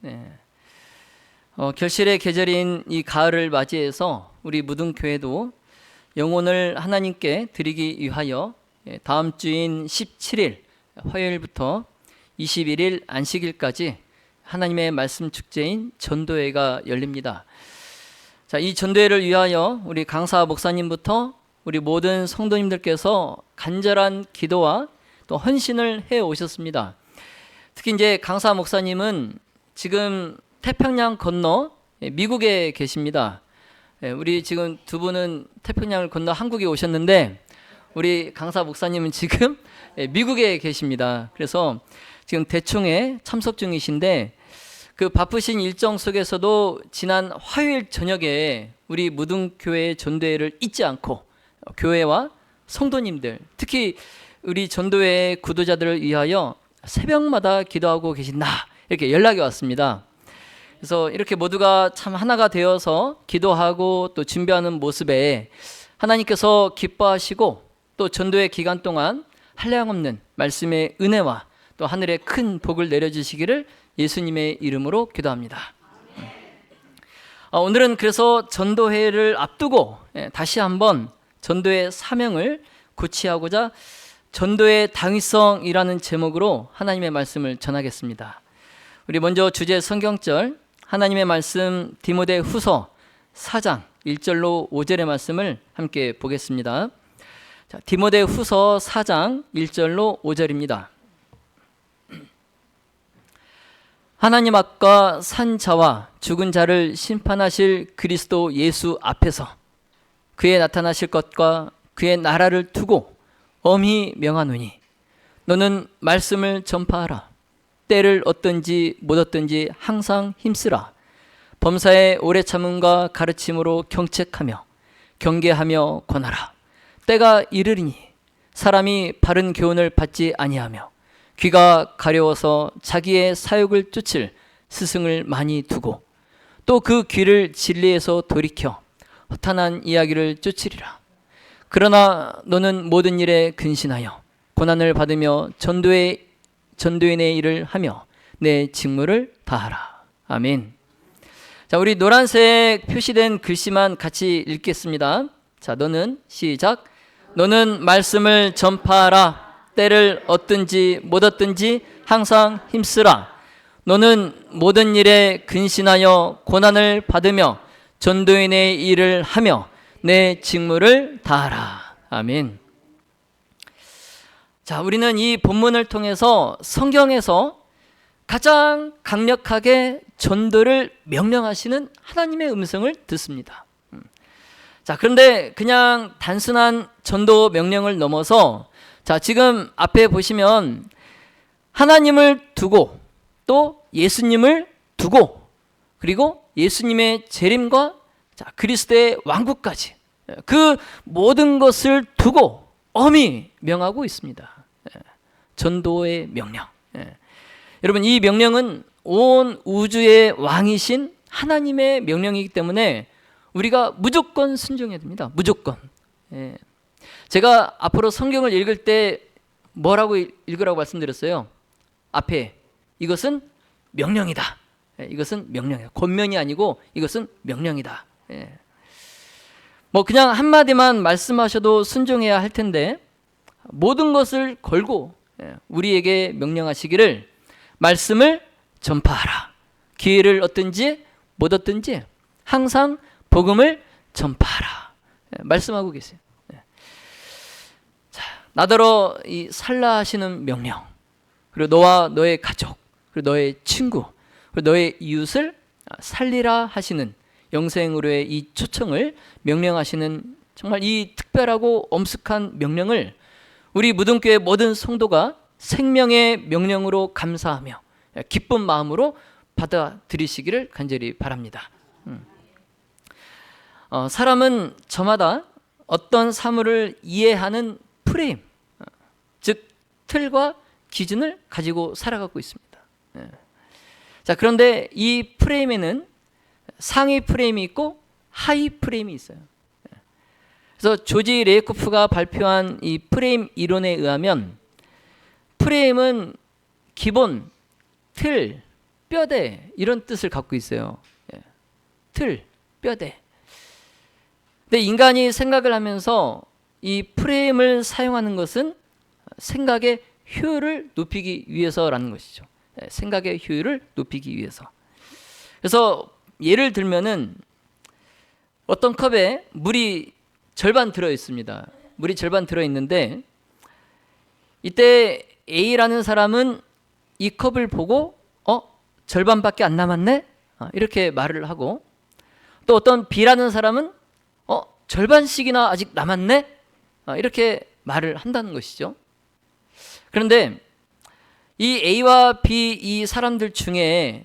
네. 결실의 계절인 이 가을을 맞이해서 우리 무등교회도 영혼을 하나님께 드리기 위하여 다음 주인 17일 화요일부터 21일 안식일까지 하나님의 말씀 축제인 전도회가 열립니다. 자, 이 전도회를 위하여 우리 강사 목사님부터 우리 모든 성도님들께서 간절한 기도와 또 헌신을 해 오셨습니다. 특히 이제 강사 목사님은 지금 태평양 건너 미국에 계십니다. 우리 지금 두 분은 태평양을 건너 한국에 오셨는데 우리 강사 목사님은 지금 미국에 계십니다. 그래서 지금 대충에 참석 중이신데 그 바쁘신 일정 속에서도 지난 화요일 저녁에 우리 무등교회 전도회를 잊지 않고 교회와 성도님들, 특히 우리 전도회 구도자들을 위하여 새벽마다 기도하고 계신다, 이렇게 연락이 왔습니다. 그래서 이렇게 모두가 참 하나가 되어서 기도하고 또 준비하는 모습에 하나님께서 기뻐하시고 또 전도회 기간 동안 한량없는 말씀의 은혜와 또 하늘의 큰 복을 내려주시기를 예수님의 이름으로 기도합니다. 오늘은 그래서 전도회를 앞두고 다시 한번 전도의 사명을 고취하고자 전도의 당위성이라는 제목으로 하나님의 말씀을 전하겠습니다. 우리 먼저 주제 성경절 하나님의 말씀 디모데 후서 4장 1절로 5절의 말씀을 함께 보겠습니다. 자, 디모데 후서 4장 1절로 5절입니다. 하나님 앞과 산 자와 죽은 자를 심판하실 그리스도 예수 앞에서 그의 나타나실 것과 그의 나라를 두고 엄히 명하노니 너는 말씀을 전파하라. 때를 얻든지 못 얻든지 항상 힘쓰라. 범사의 오래 참음과 가르침으로 경책하며 경계하며 권하라. 때가 이르리니 사람이 바른 교훈을 받지 아니하며 귀가 가려워서 자기의 사욕을 쫓을 스승을 많이 두고 또 그 귀를 진리에서 돌이켜 허탄한 이야기를 쫓으리라. 그러나 너는 모든 일에 근신하여 고난을 받으며 전도인의 일을 하며 내 직무를 다하라. 아멘. 자, 우리 노란색 표시된 글씨만 같이 읽겠습니다. 자, 너는 시작. 너는 말씀을 전파하라. 때를 얻든지 못 얻든지 항상 힘쓰라. 너는 모든 일에 근신하여 고난을 받으며 전도인의 일을 하며 내 직무를 다하라. 아멘. 자, 우리는 이 본문을 통해서 성경에서 가장 강력하게 전도를 명령하시는 하나님의 음성을 듣습니다. 자, 그런데 그냥 단순한 전도 명령을 넘어서 자, 지금 앞에 보시면 하나님을 두고 또 예수님을 두고 그리고 예수님의 재림과 자, 그리스도의 왕국까지 그 모든 것을 두고 엄히 명하고 있습니다. 전도의 명령. 여러분, 이 명령은 온 우주의 왕이신 하나님의 명령이기 때문에 우리가 무조건 순종해야 됩니다. 무조건. 제가 앞으로 성경을 읽을 때 뭐라고 읽으라고 말씀드렸어요? 앞에 이것은 명령이다. 이것은 명령이다. 권면이 아니고 이것은 명령이다. 뭐 그냥 한마디만 말씀하셔도 순종해야 할 텐데 모든 것을 걸고 우리에게 명령하시기를 말씀을 전파하라. 기회를 얻든지 못 얻든지 항상 복음을 전파하라. 말씀하고 계세요. 자, 나더러 이 살라 하시는 명령, 그리고 너와 너의 가족, 그리고 너의 친구, 그리고 너의 이웃을 살리라 하시는 영생으로의 이 초청을 명령하시는 정말 이 특별하고 엄숙한 명령을 우리 무등교회 모든 성도가 생명의 명령으로 감사하며 기쁜 마음으로 받아들이시기를 간절히 바랍니다. 사람은 저마다 어떤 사물을 이해하는 프레임, 즉 틀과 기준을 가지고 살아가고 있습니다. 자, 그런데 이 프레임에는 상위 프레임이 있고 하위 프레임이 있어요. 그래서 조지 레이코프가 발표한 이 프레임 이론에 의하면 프레임은 기본, 틀, 뼈대 이런 뜻을 갖고 있어요. 틀, 뼈대. 근데 인간이 생각을 하면서 이 프레임을 사용하는 것은 생각의 효율을 높이기 위해서라는 것이죠. 생각의 효율을 높이기 위해서. 그래서 예를 들면은 어떤 컵에 물이 절반 들어 있습니다. 물이 절반 들어 있는데 이때 A라는 사람은 이 컵을 보고 절반밖에 안 남았네? 이렇게 말을 하고, 또 어떤 B라는 사람은 절반씩이나 아직 남았네? 이렇게 말을 한다는 것이죠. 그런데 이 A와 B 이 사람들 중에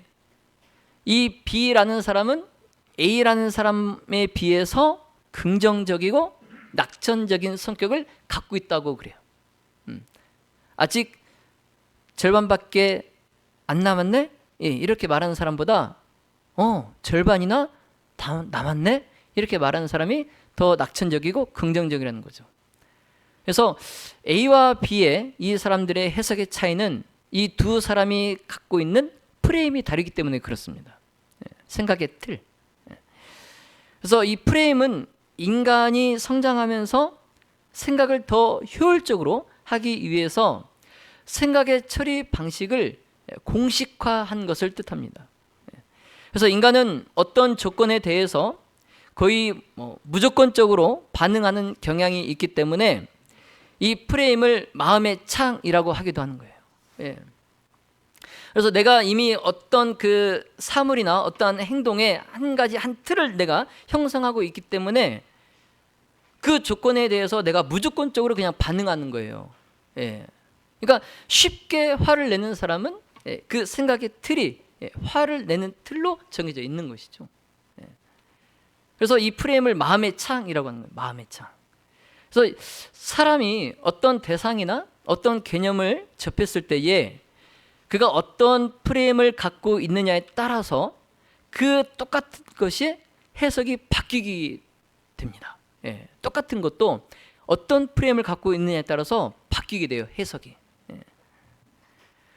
이 B라는 사람은 A라는 사람에 비해서 긍정적이고 낙천적인 성격을 갖고 있다고 그래요. 아직 절반밖에 안 남았네? 이렇게 말하는 사람보다 절반이나 남았네? 이렇게 말하는 사람이 더 낙천적이고 긍정적이라는 거죠. 그래서 A와 B의 이 사람들의 해석의 차이는 이 두 사람이 갖고 있는 프레임이 다르기 때문에 그렇습니다. 생각의 틀. 그래서 이 프레임은 인간이 성장하면서 생각을 더 효율적으로 하기 위해서 생각의 처리 방식을 공식화한 것을 뜻합니다. 그래서 인간은 어떤 조건에 대해서 거의 무조건적으로 반응하는 경향이 있기 때문에 이 프레임을 마음의 창이라고 하기도 하는 거예요. 그래서 내가 이미 어떤 그 사물이나 어떠한 행동의 한 가지 한 틀을 내가 형성하고 있기 때문에 그 조건에 대해서 내가 무조건적으로 그냥 반응하는 거예요. 그러니까 쉽게 화를 내는 사람은 그 생각의 틀이 화를 내는 틀로 정해져 있는 것이죠. 그래서 이 프레임을 마음의 창이라고 하는 거예요. 마음의 창. 그래서 사람이 어떤 대상이나 어떤 개념을 접했을 때에 그가 어떤 프레임을 갖고 있느냐에 따라서 그 똑같은 것이 해석이 바뀌게 됩니다. 똑같은 것도 어떤 프레임을 갖고 있느냐에 따라서 바뀌게 돼요. 해석이.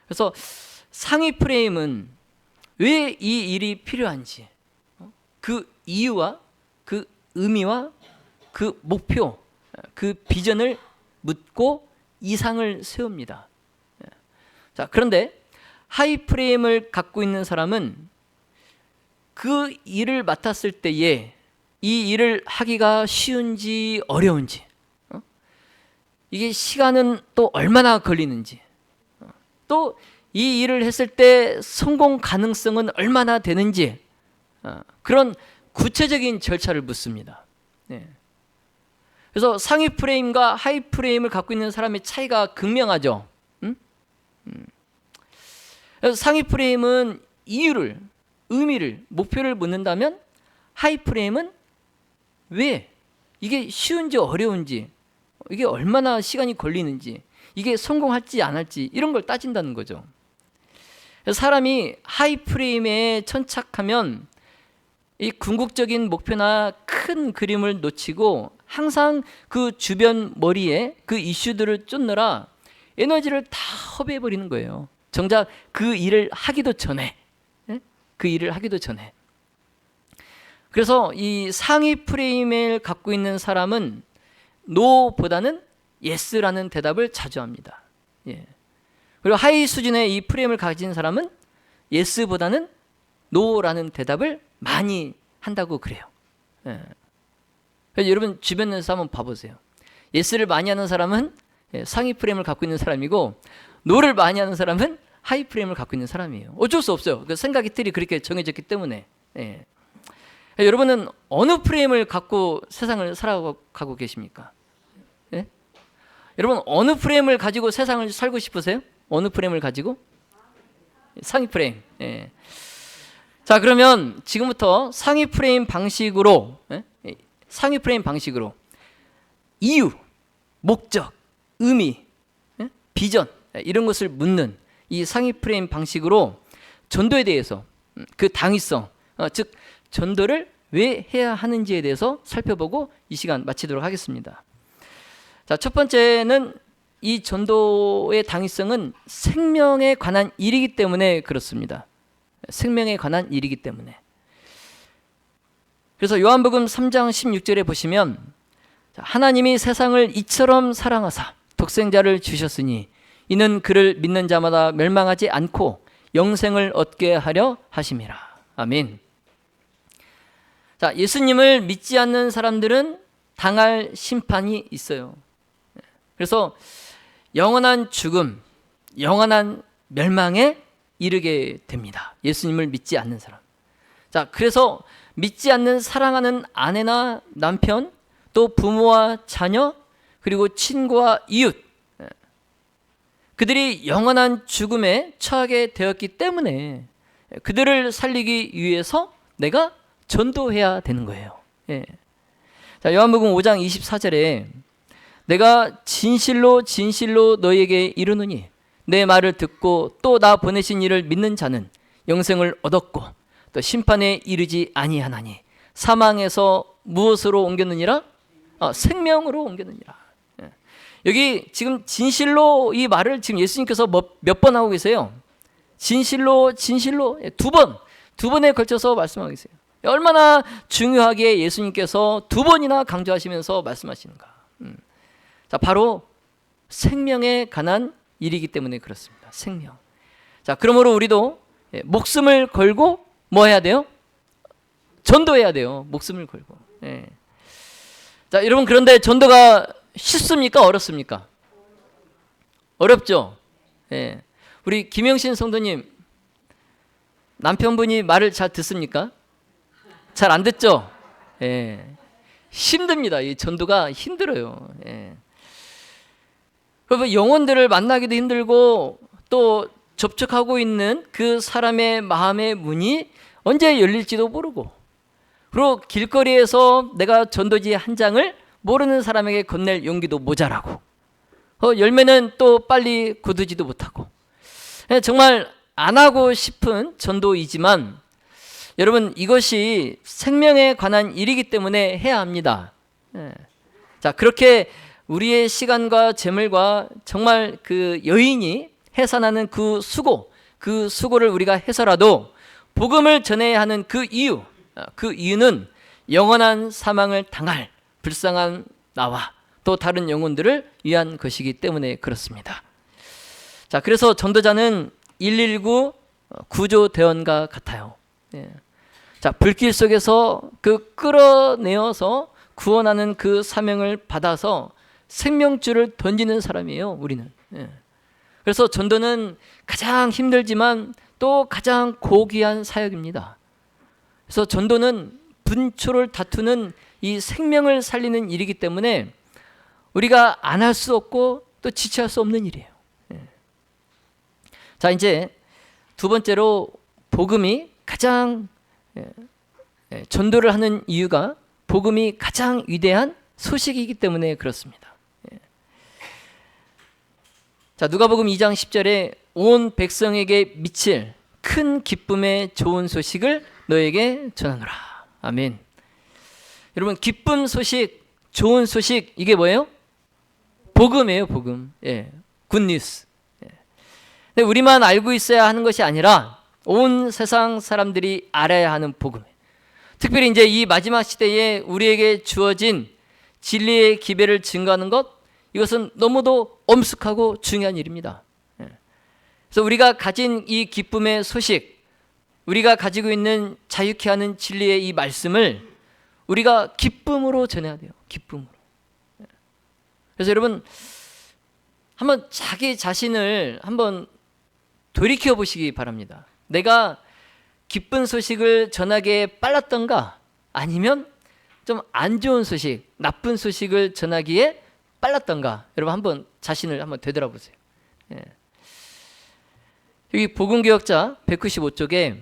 그래서 상위 프레임은 왜 이 일이 필요한지, 그 이유와 그 의미와 그 목표, 그 비전을 묻고 이상을 세웁니다. 자, 그런데 하이 프레임을 갖고 있는 사람은 그 일을 맡았을 때에 이 일을 하기가 쉬운지 어려운지, 이게 시간은 또 얼마나 걸리는지, 또 이 일을 했을 때 성공 가능성은 얼마나 되는지, 그런 구체적인 절차를 묻습니다. 그래서 상위 프레임과 하이 프레임을 갖고 있는 사람의 차이가 극명하죠. 그래서 상위 프레임은 이유를, 의미를, 목표를 묻는다면 하이 프레임은 왜, 이게 쉬운지 어려운지, 이게 얼마나 시간이 걸리는지, 이게 성공할지 안 할지 이런 걸 따진다는 거죠. 사람이 하이 프레임에 천착하면 이 궁극적인 목표나 큰 그림을 놓치고 항상 그 주변 머리에 그 이슈들을 쫓느라 에너지를 다 허비해버리는 거예요. 정작 그 일을 하기도 전에, 그 일을 하기도 전에. 그래서 이 상위 프레임을 갖고 있는 사람은 노보다는 예스라는 대답을 자주 합니다. 그리고 하이 수준의 이 프레임을 가진 사람은 예스보다는 노라는 대답을 많이 한다고 그래요. 그래서 여러분 주변에서 한번 봐보세요. 예스를 많이 하는 사람은 상위 프레임을 갖고 있는 사람이고, 노를 많이 하는 사람은 하이 프레임을 갖고 있는 사람이에요. 어쩔 수 없어요. 그 생각의 틀이 그렇게 정해졌기 때문에. 여러분은 어느 프레임을 갖고 세상을 살아가고 계십니까? 여러분 어느 프레임을 가지고 세상을 살고 싶으세요? 어느 프레임을 가지고? 상위 프레임. 자, 그러면 지금부터 상위 프레임 방식으로, 상위 프레임 방식으로 이유, 목적, 의미, 비전 이런 것을 묻는 이 상위 프레임 방식으로 전도에 대해서, 그 당위성, 즉 전도를 왜 해야 하는지에 대해서 살펴보고 이 시간 마치도록 하겠습니다. 자, 첫 번째는 이 전도의 당위성은 생명에 관한 일이기 때문에 그렇습니다. 생명에 관한 일이기 때문에. 그래서 요한복음 3장 16절에 보시면 하나님이 세상을 이처럼 사랑하사 독생자를 주셨으니 이는 그를 믿는 자마다 멸망하지 않고 영생을 얻게 하려 하심이라. 아멘. 자, 예수님을 믿지 않는 사람들은 당할 심판이 있어요. 그래서 영원한 죽음, 영원한 멸망에 이르게 됩니다. 예수님을 믿지 않는 사람. 자, 그래서 믿지 않는 사랑하는 아내나 남편, 또 부모와 자녀, 그리고 친구와 이웃, 그들이 영원한 죽음에 처하게 되었기 때문에 그들을 살리기 위해서 내가 전도해야 되는 거예요. 예. 자, 요한복음 5장 24절에 내가 진실로 진실로 너희에게 이르노니 내 말을 듣고 또 나 보내신 이를 믿는 자는 영생을 얻었고 또 심판에 이르지 아니하나니 사망에서 무엇으로 옮겼느니라? 생명으로 옮겼느니라. 예. 여기 지금 진실로 이 말을 지금 예수님께서 몇 번 하고 계세요? 진실로 진실로 두 번에 걸쳐서 말씀하고 계세요. 얼마나 중요하게 예수님께서 두 번이나 강조하시면서 말씀하시는가. 자, 바로 생명에 관한 일이기 때문에 그렇습니다. 생명. 자, 그러므로 우리도 목숨을 걸고 뭐 해야 돼요? 전도해야 돼요. 목숨을 걸고. 예. 자, 여러분, 그런데 전도가 쉽습니까? 어렵습니까? 어렵죠? 예. 우리 김영신 성도님, 남편분이 말을 잘 듣습니까? 잘 안 듣죠? 예. 힘듭니다. 이 전도가 힘들어요. 예. 그러면 영혼들을 만나기도 힘들고 또 접촉하고 있는 그 사람의 마음의 문이 언제 열릴지도 모르고, 그리고 길거리에서 내가 전도지 한 장을 모르는 사람에게 건넬 용기도 모자라고, 열매는 또 빨리 거두지도 못하고, 정말 안 하고 싶은 전도이지만 여러분, 이것이 생명에 관한 일이기 때문에 해야 합니다. 자, 그렇게 우리의 시간과 재물과 정말 그 여인이 해산하는 그 수고를 우리가 해서라도 복음을 전해야 하는 그 이유는 영원한 사망을 당할 불쌍한 나와 또 다른 영혼들을 위한 것이기 때문에 그렇습니다. 자, 그래서 전도자는 119 구조대원과 같아요. 예. 자, 불길 속에서 그 끌어내어서 구원하는 그 사명을 받아서 생명줄을 던지는 사람이에요, 우리는. 예. 그래서 전도는 가장 힘들지만 또 가장 고귀한 사역입니다. 그래서 전도는 분초를 다투는 이 생명을 살리는 일이기 때문에 우리가 안 할 수 없고 또 지체할 수 없는 일이에요. 예. 자, 이제 두 번째로 복음이 가장 전도를 하는 이유가 복음이 가장 위대한 소식이기 때문에 그렇습니다. 자, 누가복음 2장 10절에 온 백성에게 미칠 큰 기쁨의 좋은 소식을 너에게 전하노라. 아멘. 여러분, 기쁨 소식, 좋은 소식, 이게 뭐예요? 복음이에요, 복음. 예, 굿뉴스. 예. 근데 우리만 알고 있어야 하는 것이 아니라 온 세상 사람들이 알아야 하는 복음. 특별히 이제 이 마지막 시대에 우리에게 주어진 진리의 기배를 증거하는 것, 이것은 너무도 엄숙하고 중요한 일입니다. 그래서 우리가 가진 이 기쁨의 소식, 우리가 가지고 있는 자유케 하는 진리의 이 말씀을 우리가 기쁨으로 전해야 돼요. 기쁨으로. 그래서 여러분, 한번 자기 자신을 한번 돌이켜 보시기 바랍니다. 내가 기쁜 소식을 전하기에 빨랐던가, 아니면 좀 안 좋은 소식, 나쁜 소식을 전하기에 빨랐던가, 여러분 한번 자신을 한번 되돌아보세요. 예. 여기 복음개혁자 195쪽에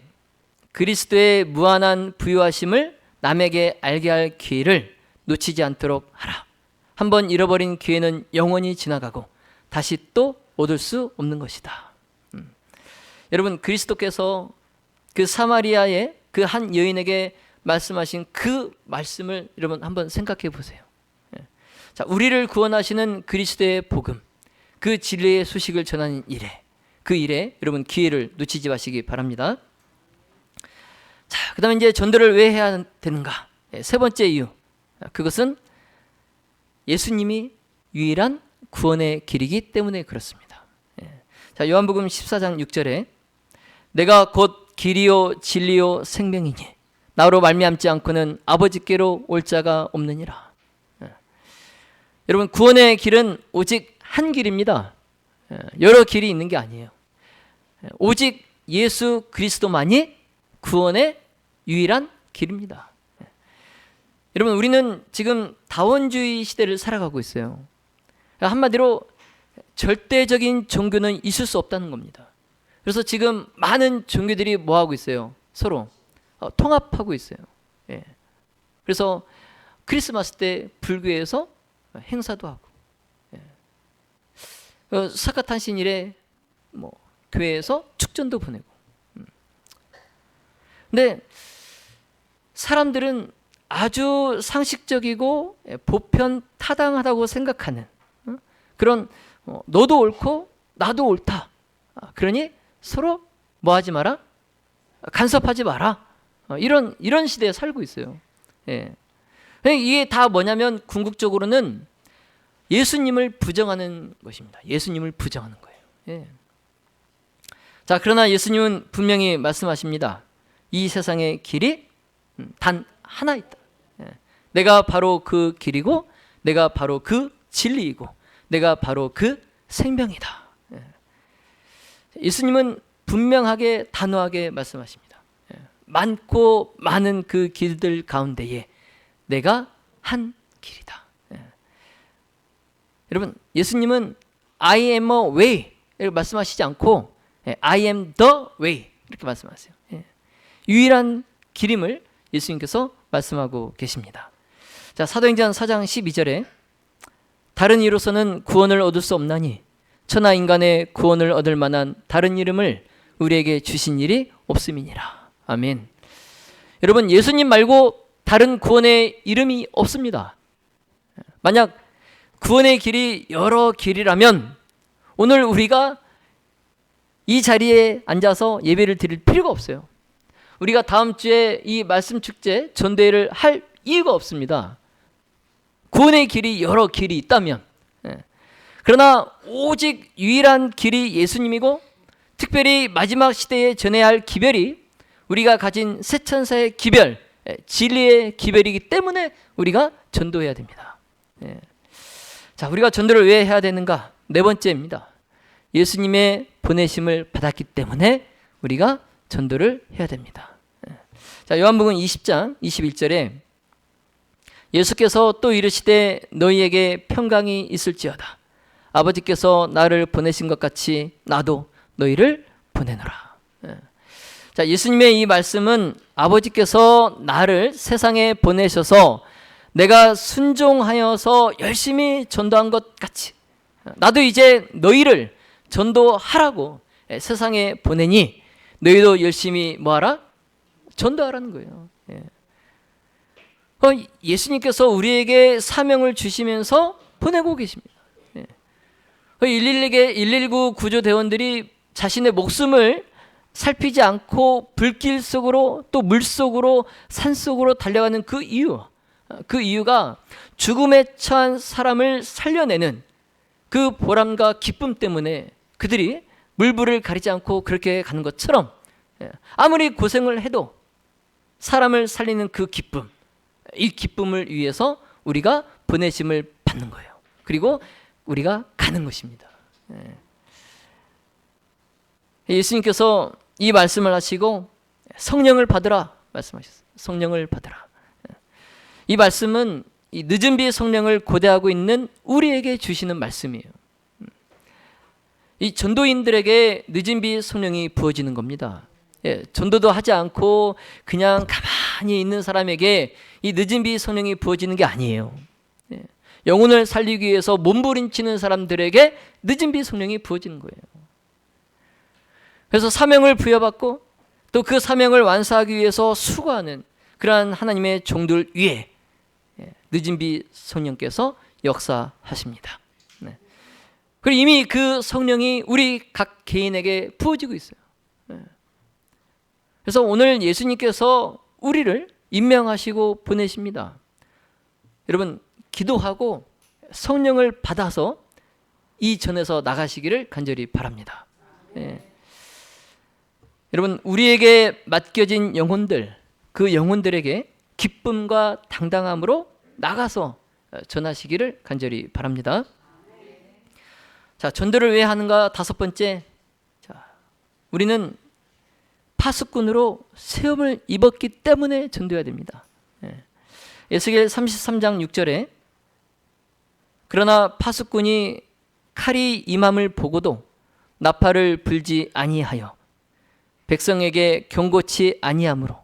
그리스도의 무한한 부유하심을 남에게 알게 할 기회를 놓치지 않도록 하라. 한번 잃어버린 기회는 영원히 지나가고 다시 또 얻을 수 없는 것이다. 여러분, 그리스도께서 그 사마리아의 그 한 여인에게 말씀하신 그 말씀을 여러분 한번 생각해 보세요. 자, 우리를 구원하시는 그리스도의 복음, 그 진리의 소식을 전하는 일에, 그 일에 여러분 기회를 놓치지 마시기 바랍니다. 그 다음에 이제 전도를 왜 해야 되는가? 세 번째 이유. 그것은 예수님이 유일한 구원의 길이기 때문에 그렇습니다. 자, 요한복음 14장 6절에 내가 곧 길이요 진리요 생명이니 나로 말미암지 않고는 아버지께로 올 자가 없느니라. 여러분, 구원의 길은 오직 한 길입니다. 여러 길이 있는 게 아니에요. 오직 예수 그리스도만이 구원의 유일한 길입니다. 여러분, 우리는 지금 다원주의 시대를 살아가고 있어요. 한마디로 절대적인 종교는 있을 수 없다는 겁니다. 그래서 지금 많은 종교들이 뭐 하고 있어요? 서로 통합하고 있어요. 그래서 크리스마스 때 불교에서 행사도 하고, 사카탄신일에 뭐 교회에서 축전도 보내고. 근데 사람들은 아주 상식적이고 보편 타당하다고 생각하는 그런 너도 옳고 나도 옳다. 그러니 서로 뭐 하지 마라? 간섭하지 마라. 이런 시대에 살고 있어요. 이게 다 뭐냐면 궁극적으로는 예수님을 부정하는 것입니다. 예수님을 부정하는 거예요. 자, 그러나 예수님은 분명히 말씀하십니다. 이 세상의 길이 단 하나 있다. 내가 바로 그 길이고 내가 바로 그 진리이고 내가 바로 그 생명이다. 예수님은 분명하게 단호하게 말씀하십니다. 많고 많은 그 길들 가운데에 내가 한 길이다. 여러분, 예수님은 I am a way 이렇게 말씀하시지 않고 I am the way 이렇게 말씀하세요. 유일한 길임을 예수님께서 말씀하고 계십니다. 자, 사도행전 4장 12절에 다른 이로서는 구원을 얻을 수 없나니 천하 인간의 구원을 얻을 만한 다른 이름을 우리에게 주신 일이 없음이니라. 아멘. 여러분, 예수님 말고 다른 구원의 이름이 없습니다. 만약 구원의 길이 여러 길이라면 오늘 우리가 이 자리에 앉아서 예배를 드릴 필요가 없어요. 우리가 다음 주에 이 말씀 축제 전대회를 할 이유가 없습니다. 구원의 길이 여러 길이 있다면. 그러나 오직 유일한 길이 예수님이고 특별히 마지막 시대에 전해야 할 기별이 우리가 가진 새 천사의 기별, 진리의 기별이기 때문에 우리가 전도해야 됩니다. 자, 우리가 전도를 왜 해야 되는가? 네 번째입니다. 예수님의 보내심을 받았기 때문에 우리가 전도를 해야 됩니다. 자, 요한복음 20장 21절에 예수께서 또 이르시되 너희에게 평강이 있을지어다. 아버지께서 나를 보내신 것 같이 나도 너희를 보내노라. 자, 예수님의 이 말씀은 아버지께서 나를 세상에 보내셔서 내가 순종하여서 열심히 전도한 것 같이 나도 이제 너희를 전도하라고 세상에 보내니 너희도 열심히 뭐하라? 전도하라는 거예요. 예수님께서 우리에게 사명을 주시면서 보내고 계십니다. 119 구조대원들이 자신의 목숨을 살피지 않고 불길 속으로 또 물 속으로 산 속으로 달려가는 그 이유가 죽음에 처한 사람을 살려내는 그 보람과 기쁨 때문에 그들이 물불을 가리지 않고 그렇게 가는 것처럼 아무리 고생을 해도 사람을 살리는 그 기쁨, 이 기쁨을 위해서 우리가 보내심을 받는 거예요. 그리고 우리가 가는 것입니다. 예수님께서 이 말씀을 하시고 성령을 받으라 말씀하셨어요. 성령을 받으라. 이 말씀은 이 늦은 비의 성령을 고대하고 있는 우리에게 주시는 말씀이에요. 이 전도인들에게 늦은 비의 성령이 부어지는 겁니다. 전도도 하지 않고 그냥 가만히 있는 사람에게 이 늦은 비의 성령이 부어지는 게 아니에요. 영혼을 살리기 위해서 몸부림치는 사람들에게 늦은 비의 성령이 부어지는 거예요. 그래서 사명을 부여받고 또 그 사명을 완수하기 위해서 수고하는 그러한 하나님의 종들 위에 늦은 비 성령께서 역사하십니다. 그리고 이미 그 성령이 우리 각 개인에게 부어지고 있어요. 그래서 오늘 예수님께서 우리를 임명하시고 보내십니다. 여러분, 기도하고 성령을 받아서 이 전에서 나가시기를 간절히 바랍니다. 예. 여러분, 우리에게 맡겨진 영혼들, 그 영혼들에게 기쁨과 당당함으로 나가서 전하시기를 간절히 바랍니다. 자, 전도를 왜 하는가? 다섯 번째, 자, 우리는 파수꾼으로 세움을 입었기 때문에 전도해야 됩니다. 에스겔 33장 6절에 그러나 파수꾼이 칼이 임함을 보고도 나팔을 불지 아니하여 백성에게 경고치 아니하므로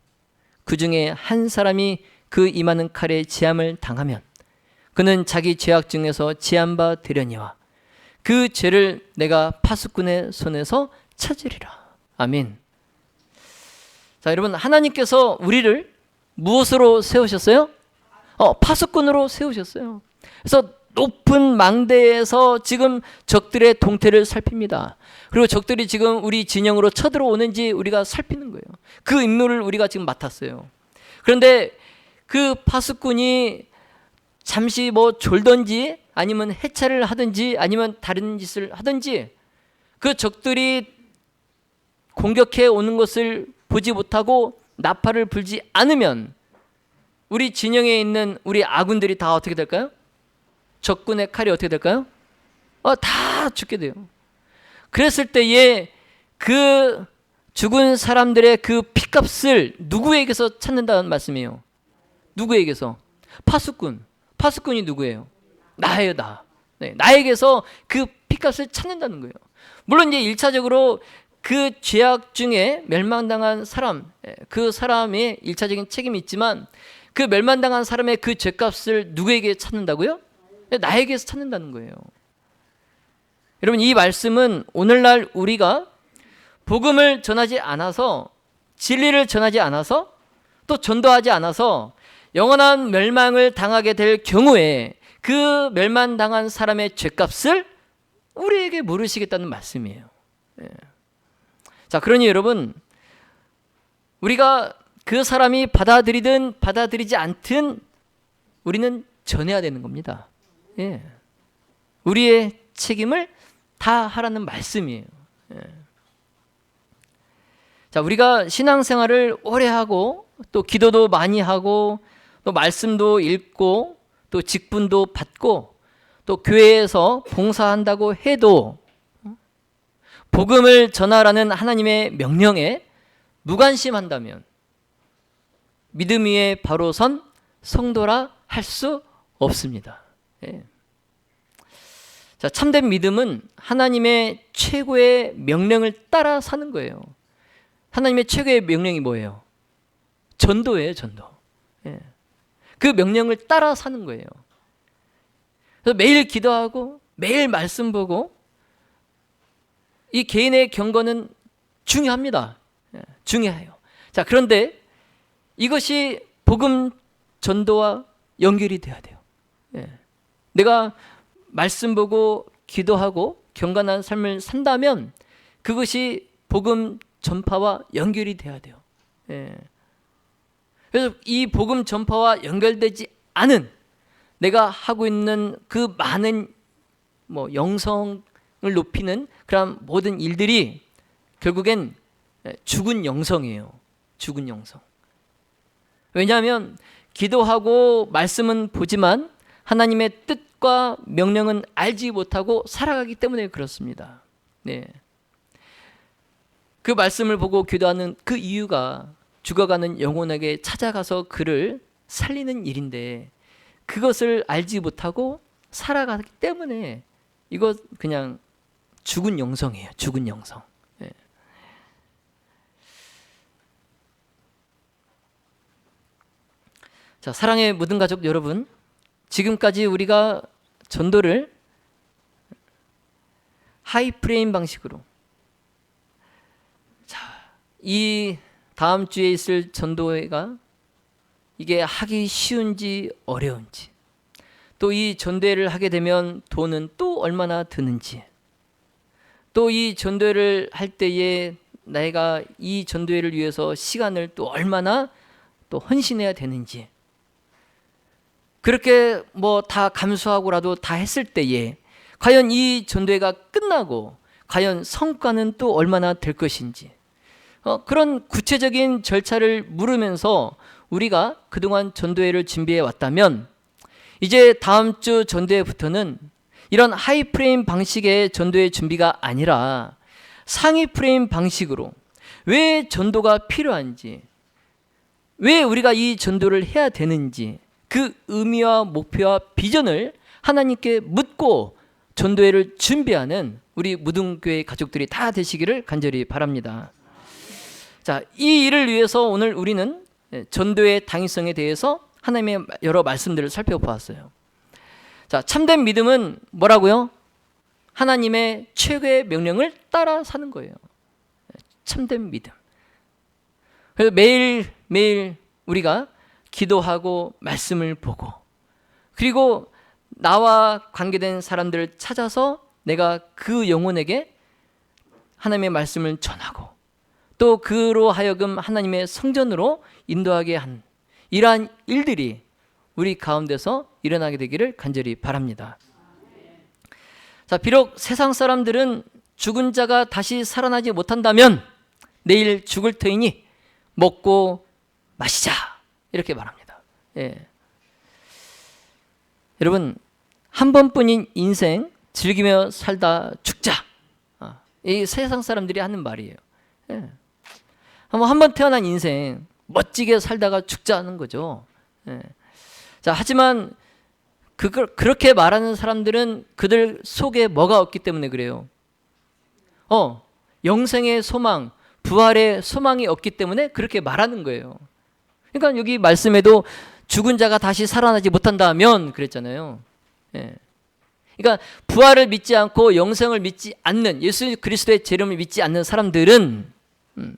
그 중에 한 사람이 그 임하는 칼에 제함을 당하면 그는 자기 죄악 중에서 제한 바 되려니와 그 죄를 내가 파수꾼의 손에서 찾으리라. 아멘. 자, 여러분, 하나님께서 우리를 무엇으로 세우셨어요? 파수꾼으로 세우셨어요. 그래서 높은 망대에서 지금 적들의 동태를 살핍니다. 그리고 적들이 지금 우리 진영으로 쳐들어오는지 우리가 살피는 거예요. 그 임무를 우리가 지금 맡았어요. 그런데 그 파수꾼이 잠시 졸던지 아니면 해체를 하든지 아니면 다른 짓을 하든지 그 적들이 공격해 오는 것을 보지 못하고 나팔을 불지 않으면 우리 진영에 있는 우리 아군들이 다 어떻게 될까요? 적군의 칼이 어떻게 될까요? 다 죽게 돼요. 그랬을 때에 그 죽은 사람들의 그 피값을 누구에게서 찾는다는 말씀이에요? 누구에게서? 파수꾼이 누구예요? 나예요, 나. 네, 나에게서 그 피값을 찾는다는 거예요. 물론 이제 1차적으로 그 죄악 중에 멸망당한 사람, 그 사람의 1차적인 책임이 있지만 그 멸망당한 사람의 그 죄값을 누구에게 찾는다고요? 나에게서 찾는다는 거예요. 여러분, 이 말씀은 오늘날 우리가 복음을 전하지 않아서, 진리를 전하지 않아서, 또 전도하지 않아서 영원한 멸망을 당하게 될 경우에 그 멸망당한 사람의 죄값을 우리에게 물으시겠다는 말씀이에요. 자, 그러니 여러분, 우리가 그 사람이 받아들이든 받아들이지 않든 우리는 전해야 되는 겁니다. 우리의 책임을 다 하라는 말씀이에요. 자, 우리가 신앙생활을 오래 하고 또 기도도 많이 하고 또 말씀도 읽고 또 직분도 받고 또 교회에서 봉사한다고 해도 복음을 전하라는 하나님의 명령에 무관심한다면 믿음 위에 바로 선 성도라 할 수 없습니다. 자, 참된 믿음은 하나님의 최고의 명령을 따라 사는 거예요. 하나님의 최고의 명령이 뭐예요? 전도예요, 전도. 그 명령을 따라 사는 거예요. 그래서 매일 기도하고 매일 말씀 보고 이 개인의 경건은 중요합니다. 중요해요. 자, 그런데 이것이 복음 전도와 연결이 돼야 돼요. 내가 말씀 보고 기도하고 경건한 삶을 산다면 그것이 복음 전파와 연결이 돼야 돼요. 그래서 이 복음 전파와 연결되지 않은 내가 하고 있는 그 많은 영성을 높이는 그런 모든 일들이 결국엔 죽은 영성이에요. 죽은 영성. 왜냐하면 기도하고 말씀은 보지만 하나님의 뜻과 명령은 알지 못하고 살아가기 때문에 그렇습니다. 그 말씀을 보고 기도하는 그 이유가 죽어가는 영혼에게 찾아가서 그를 살리는 일인데 그것을 알지 못하고 살아가기 때문에 이거 그냥 죽은 영성이에요. 죽은 영성. 자, 사랑의 모든 가족 여러분, 지금까지 우리가 전도를 하이프레임 방식으로, 자, 이 다음 주에 있을 전도회가 이게 하기 쉬운지 어려운지, 또 이 전도회를 하게 되면 돈은 또 얼마나 드는지, 또 이 전도회를 할 때에 내가 이 전도회를 위해서 시간을 또 얼마나 또 헌신해야 되는지, 그렇게 뭐 다 감수하고라도 다 했을 때에 과연 이 전도회가 끝나고 과연 성과는 또 얼마나 될 것인지, 그런 구체적인 절차를 물으면서 우리가 그동안 전도회를 준비해 왔다면, 이제 다음 주 전도회부터는 이런 하이 프레임 방식의 전도회 준비가 아니라 상위 프레임 방식으로 왜 전도가 필요한지, 왜 우리가 이 전도를 해야 되는지, 그 의미와 목표와 비전을 하나님께 묻고 전도회를 준비하는 우리 무등교회 가족들이 다 되시기를 간절히 바랍니다. 자, 이 일을 위해서 오늘 우리는 전도의 당위성에 대해서 하나님의 여러 말씀들을 살펴보았어요. 자, 참된 믿음은 뭐라고요? 하나님의 최고의 명령을 따라 사는 거예요. 참된 믿음. 그래서 매일 우리가 기도하고 말씀을 보고, 그리고 나와 관계된 사람들을 찾아서 내가 그 영혼에게 하나님의 말씀을 전하고, 또 그로 하여금 하나님의 성전으로 인도하게 한 이러한 일들이 우리 가운데서 일어나게 되기를 간절히 바랍니다. 자, 비록 세상 사람들은 죽은 자가 다시 살아나지 못한다면 내일 죽을 터이니 먹고 마시자, 이렇게 말합니다. 예. 여러분, 한 번뿐인 인생 즐기며 살다 죽자, 이 세상 사람들이 하는 말이에요. 예. 한 번 태어난 인생 멋지게 살다가 죽자는 거죠. 예. 자, 하지만 그렇게 말하는 사람들은 그들 속에 뭐가 없기 때문에 그래요. 영생의 소망, 부활의 소망이 없기 때문에 그렇게 말하는 거예요. 그러니까 여기 말씀에도 죽은 자가 다시 살아나지 못한다면 그랬잖아요. 예. 그러니까 부활을 믿지 않고 영생을 믿지 않는, 예수 그리스도의 재림을 믿지 않는 사람들은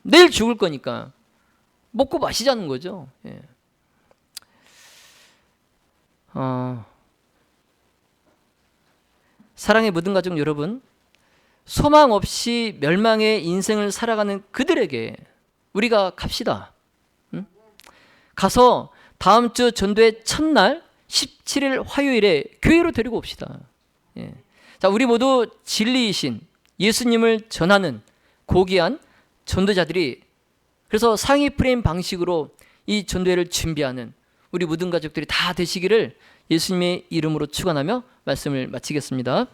내일 죽을 거니까 먹고 마시자는 거죠. 예. 사랑의 모든 가족 여러분, 소망 없이 멸망의 인생을 살아가는 그들에게 우리가 갑시다. 가서 다음 주 전도의 첫날 17일 화요일에 교회로 데리고 옵시다. 예. 자, 우리 모두 진리이신 예수님을 전하는 고귀한 전도자들이, 그래서 상위 프레임 방식으로 이 전도회를 준비하는 우리 모든 가족들이 다 되시기를 예수님의 이름으로 축원하며 말씀을 마치겠습니다.